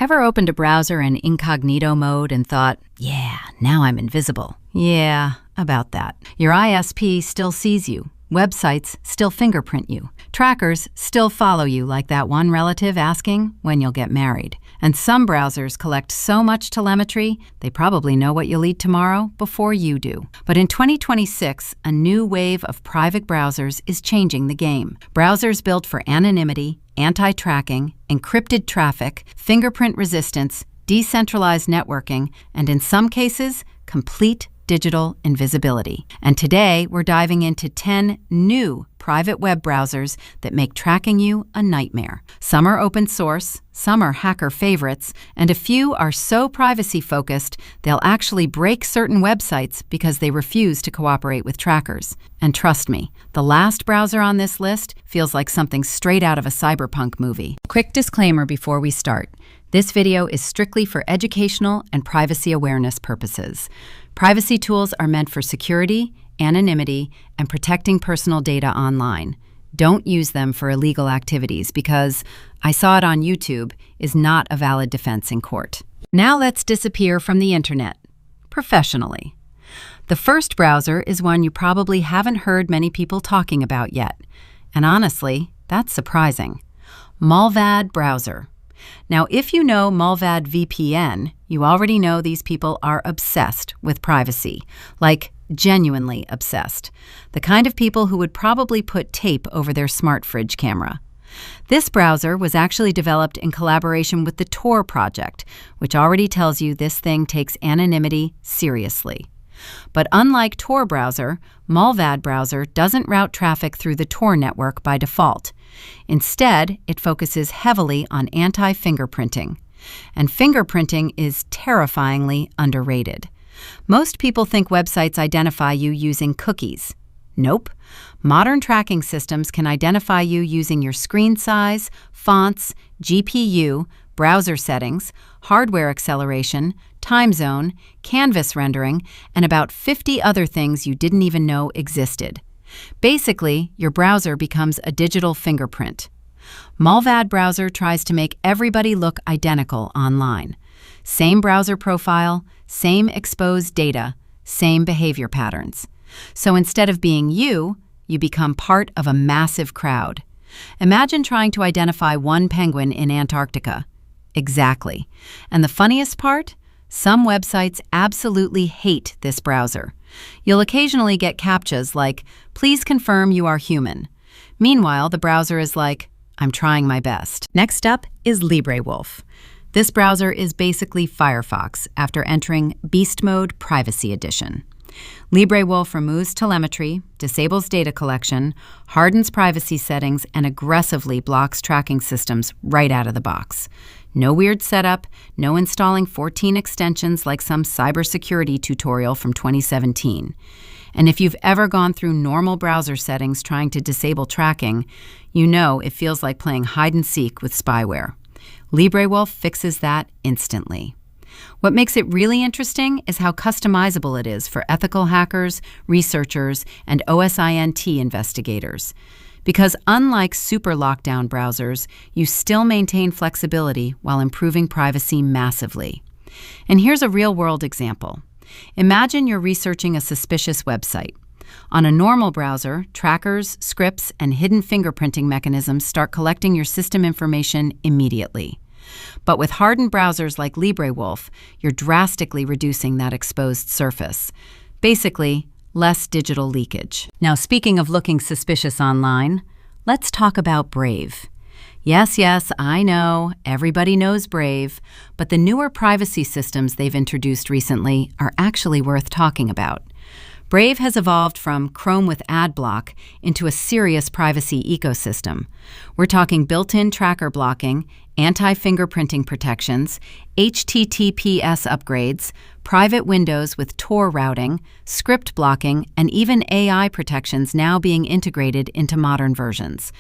Ever opened a browser in incognito mode and thought, yeah, now I'm invisible? Yeah, about that. Your ISP still sees you. Websites still fingerprint you. Trackers still follow you like that one relative asking when you'll get married. And some browsers collect so much telemetry, they probably know what you'll eat tomorrow before you do. But in 2026, a new wave of private browsers is changing the game. Browsers built for anonymity, anti-tracking, encrypted traffic, fingerprint resistance, decentralized networking, and in some cases, complete digital invisibility. And today, we're diving into 10 new private web browsers that make tracking you a nightmare. Some are open source, some are hacker favorites, and a few are so privacy-focused, they'll actually break certain websites because they refuse to cooperate with trackers. And trust me, the last browser on this list feels like something straight out of a cyberpunk movie. Quick disclaimer before we start. This video is strictly for educational and privacy awareness purposes. Privacy tools are meant for security, anonymity, and protecting personal data online. Don't use them for illegal activities because, I saw it on YouTube, is not a valid defense in court. Now let's disappear from the internet, professionally. The first browser is one you probably haven't heard many people talking about yet. And honestly, that's surprising. Mullvad Browser. Now, if you know Mullvad VPN, you already know these people are obsessed with privacy, like genuinely obsessed. The kind of people who would probably put tape over their smart fridge camera. This browser was actually developed in collaboration with the Tor project, which already tells you this thing takes anonymity seriously. But unlike Tor Browser, Mullvad Browser doesn't route traffic through the Tor network by default. Instead, it focuses heavily on anti-fingerprinting. And fingerprinting is terrifyingly underrated. Most people think websites identify you using cookies. Nope. Modern tracking systems can identify you using your screen size, fonts, GPU, browser settings, hardware acceleration, time zone, canvas rendering, and about 50 other things you didn't even know existed. Basically, your browser becomes a digital fingerprint. Mullvad Browser tries to make everybody look identical online. Same browser profile, same exposed data, same behavior patterns. So instead of being you become part of a massive crowd. Imagine trying to identify one penguin in Antarctica. Exactly. And the funniest part? Some websites absolutely hate this browser. You'll occasionally get CAPTCHAs like, please confirm you are human. Meanwhile, the browser is like, I'm trying my best. Next up is LibreWolf. This browser is basically Firefox after entering Beast Mode Privacy Edition. LibreWolf removes telemetry, disables data collection, hardens privacy settings, and aggressively blocks tracking systems right out of the box. No weird setup, no installing 14 extensions like some cybersecurity tutorial from 2017. And if you've ever gone through normal browser settings trying to disable tracking, you know it feels like playing hide and seek with spyware. LibreWolf fixes that instantly. What makes it really interesting is how customizable it is for ethical hackers, researchers, and OSINT investigators. Because unlike super lockdown browsers, you still maintain flexibility while improving privacy massively. And here's a real-world example. Imagine you're researching a suspicious website. On a normal browser, trackers, scripts, and hidden fingerprinting mechanisms start collecting your system information immediately. But with hardened browsers like LibreWolf, you're drastically reducing that exposed surface. Basically, less digital leakage. Now, speaking of looking suspicious online, let's talk about Brave. Yes, I know, everybody knows Brave, but the newer privacy systems they've introduced recently are actually worth talking about. Brave has evolved from Chrome with ad block into a serious privacy ecosystem. We're talking built-in tracker blocking, anti-fingerprinting protections, HTTPS upgrades, private windows with Tor routing, script blocking, and even AI protections now being integrated into modern versions.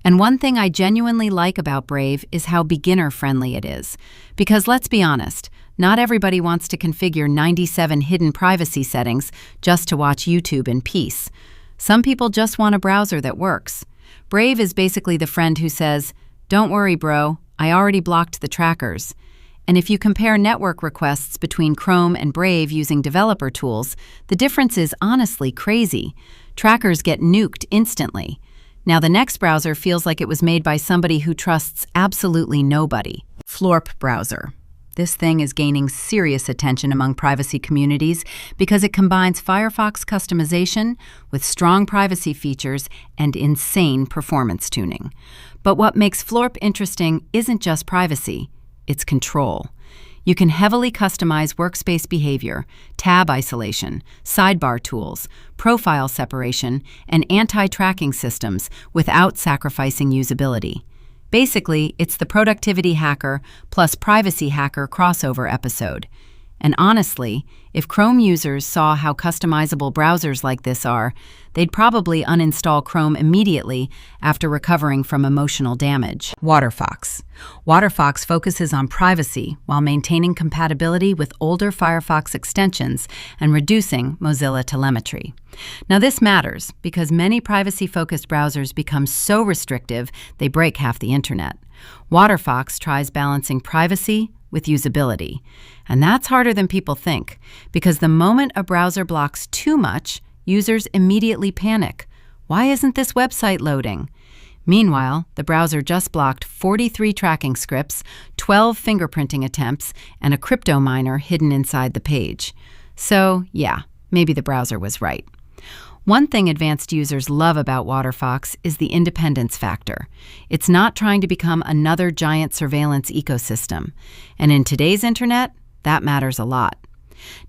And one thing I genuinely like about Brave is how beginner-friendly it is. Because let's be honest, not everybody wants to configure 97 hidden privacy settings just to watch YouTube in peace. Some people just want a browser that works. Brave is basically the friend who says, "Don't worry, bro, I already blocked the trackers." And if you compare network requests between Chrome and Brave using developer tools, the difference is honestly crazy. Trackers get nuked instantly. Now the next browser feels like it was made by somebody who trusts absolutely nobody. Floorp Browser. This thing is gaining serious attention among privacy communities because it combines Firefox customization with strong privacy features and insane performance tuning. But what makes Floorp interesting isn't just privacy, it's control. You can heavily customize workspace behavior, tab isolation, sidebar tools, profile separation, and anti-tracking systems without sacrificing usability. Basically, it's the productivity hacker plus privacy hacker crossover episode. And honestly, if Chrome users saw how customizable browsers like this are, they'd probably uninstall Chrome immediately after recovering from emotional damage. Waterfox. Waterfox focuses on privacy while maintaining compatibility with older Firefox extensions and reducing Mozilla telemetry. Now this matters because many privacy-focused browsers become so restrictive they break half the internet. Waterfox tries balancing privacy with usability. And that's harder than people think, because the moment a browser blocks too much, users immediately panic. Why isn't this website loading? Meanwhile, the browser just blocked 43 tracking scripts, 12 fingerprinting attempts, and a crypto miner hidden inside the page. So, yeah, maybe the browser was right. One thing advanced users love about Waterfox is the independence factor. It's not trying to become another giant surveillance ecosystem. And in today's internet, that matters a lot.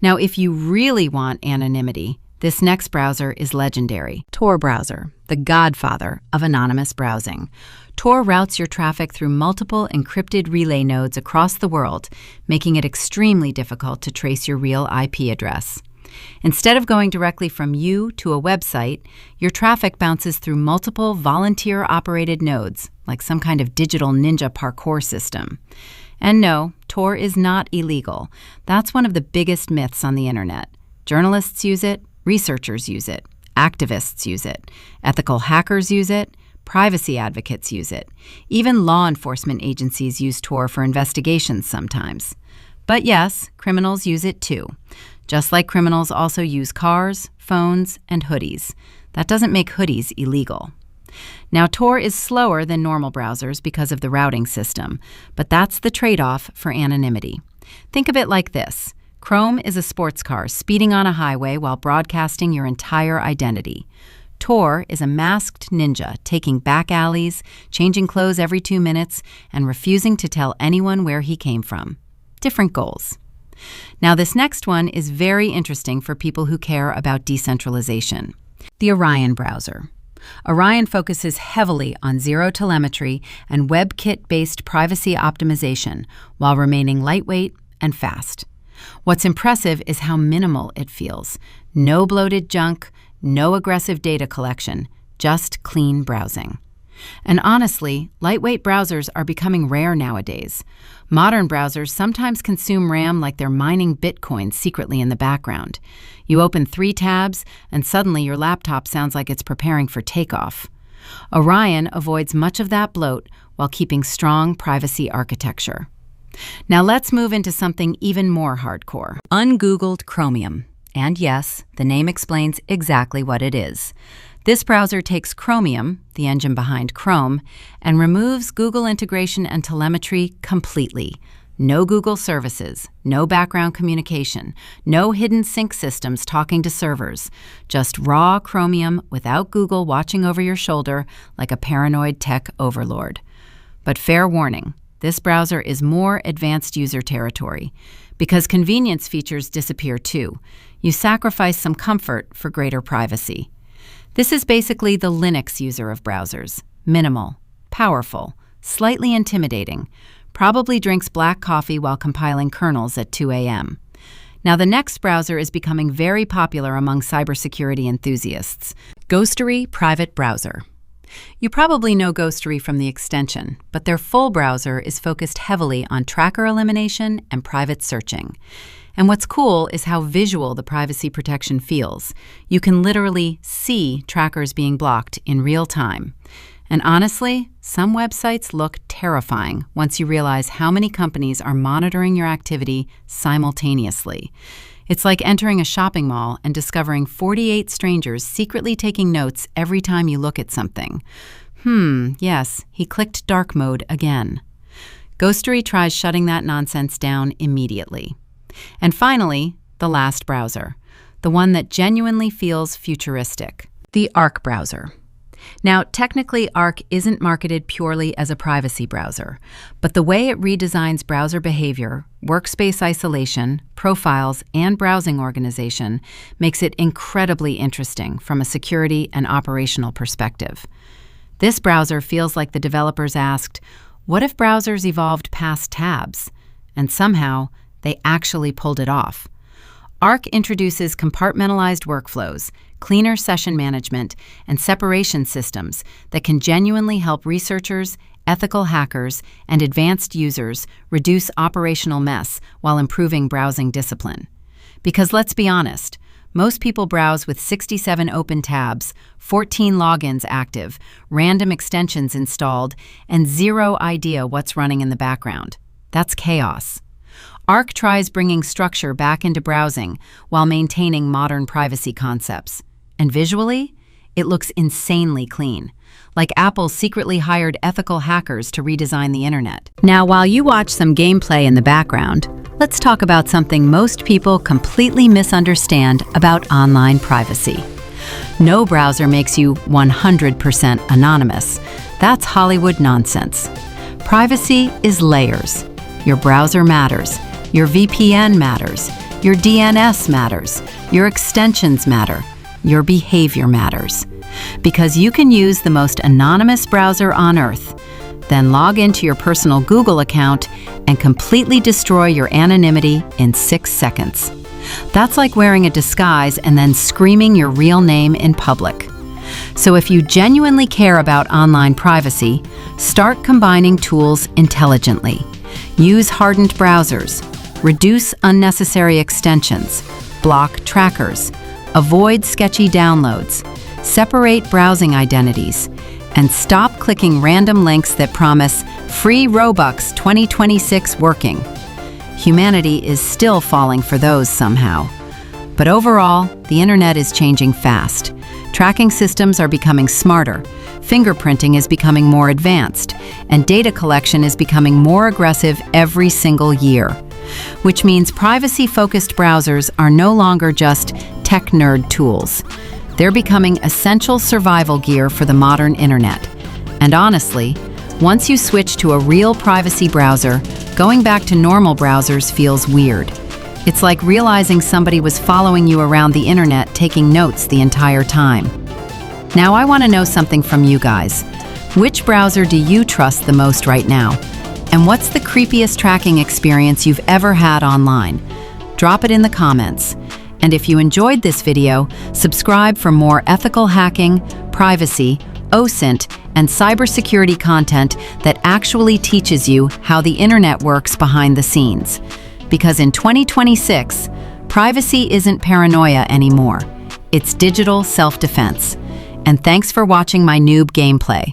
Now, if you really want anonymity, this next browser is legendary. Tor Browser, the godfather of anonymous browsing. Tor routes your traffic through multiple encrypted relay nodes across the world, making it extremely difficult to trace your real IP address. Instead of going directly from you to a website, your traffic bounces through multiple volunteer-operated nodes, like some kind of digital ninja parkour system. And no, Tor is not illegal. That's one of the biggest myths on the internet. Journalists use it, researchers use it, activists use it, ethical hackers use it, privacy advocates use it. Even law enforcement agencies use Tor for investigations sometimes. But yes, criminals use it too. Just like criminals also use cars, phones, and hoodies. That doesn't make hoodies illegal. Now, Tor is slower than normal browsers because of the routing system, but that's the trade-off for anonymity. Think of it like this. Chrome is a sports car speeding on a highway while broadcasting your entire identity. Tor is a masked ninja taking back alleys, changing clothes every 2 minutes, and refusing to tell anyone where he came from. Different goals. Now, this next one is very interesting for people who care about decentralization. The Orion browser. Orion focuses heavily on zero telemetry and WebKit-based privacy optimization while remaining lightweight and fast. What's impressive is how minimal it feels. No bloated junk, no aggressive data collection, just clean browsing. And honestly, lightweight browsers are becoming rare nowadays. Modern browsers sometimes consume RAM like they're mining Bitcoin secretly in the background. You open 3 tabs, and suddenly your laptop sounds like it's preparing for takeoff. Orion avoids much of that bloat while keeping strong privacy architecture. Now let's move into something even more hardcore. Ungoogled Chromium. And yes, the name explains exactly what it is. This browser takes Chromium, the engine behind Chrome, and removes Google integration and telemetry completely. No Google services, no background communication, no hidden sync systems talking to servers, just raw Chromium without Google watching over your shoulder like a paranoid tech overlord. But fair warning, this browser is more advanced user territory, because convenience features disappear too. You sacrifice some comfort for greater privacy. This is basically the Linux user of browsers. Minimal, powerful, slightly intimidating, probably drinks black coffee while compiling kernels at 2 a.m. Now the next browser is becoming very popular among cybersecurity enthusiasts. Ghostery Private Browser. You probably know Ghostery from the extension, but their full browser is focused heavily on tracker elimination and private searching. And what's cool is how visual the privacy protection feels. You can literally see trackers being blocked in real time. And honestly, some websites look terrifying once you realize how many companies are monitoring your activity simultaneously. It's like entering a shopping mall and discovering 48 strangers secretly taking notes every time you look at something. Yes, he clicked dark mode again. Ghostery tries shutting that nonsense down immediately. And finally, the last browser, the one that genuinely feels futuristic, the Arc browser. Now, technically, Arc isn't marketed purely as a privacy browser, but the way it redesigns browser behavior, workspace isolation, profiles, and browsing organization makes it incredibly interesting from a security and operational perspective. This browser feels like the developers asked, what if browsers evolved past tabs? And somehow, they actually pulled it off. Arc introduces compartmentalized workflows, cleaner session management, and separation systems that can genuinely help researchers, ethical hackers, and advanced users reduce operational mess while improving browsing discipline. Because let's be honest, most people browse with 67 open tabs, 14 logins active, random extensions installed, and zero idea what's running in the background. That's chaos. Arc tries bringing structure back into browsing while maintaining modern privacy concepts. And visually, it looks insanely clean, like Apple secretly hired ethical hackers to redesign the internet. Now, while you watch some gameplay in the background, let's talk about something most people completely misunderstand about online privacy. No browser makes you 100% anonymous. That's Hollywood nonsense. Privacy is layers. Your browser matters. Your VPN matters. Your DNS matters. Your extensions matter. Your behavior matters. Because you can use the most anonymous browser on Earth, then log into your personal Google account and completely destroy your anonymity in 6 seconds. That's like wearing a disguise and then screaming your real name in public. So if you genuinely care about online privacy, start combining tools intelligently. Use hardened browsers, reduce unnecessary extensions, block trackers, avoid sketchy downloads, separate browsing identities, and stop clicking random links that promise free Robux 2026 working. Humanity is still falling for those somehow. But overall, the internet is changing fast. Tracking systems are becoming smarter, fingerprinting is becoming more advanced, and data collection is becoming more aggressive every single year. Which means privacy-focused browsers are no longer just tech nerd tools. They're becoming essential survival gear for the modern internet. And honestly, once you switch to a real privacy browser, going back to normal browsers feels weird. It's like realizing somebody was following you around the internet taking notes the entire time. Now I want to know something from you guys. Which browser do you trust the most right now? And what's the creepiest tracking experience you've ever had online? Drop it in the comments. And if you enjoyed this video, subscribe for more ethical hacking, privacy, OSINT, and cybersecurity content that actually teaches you how the internet works behind the scenes. Because in 2026, privacy isn't paranoia anymore. It's digital self-defense. And thanks for watching my noob gameplay.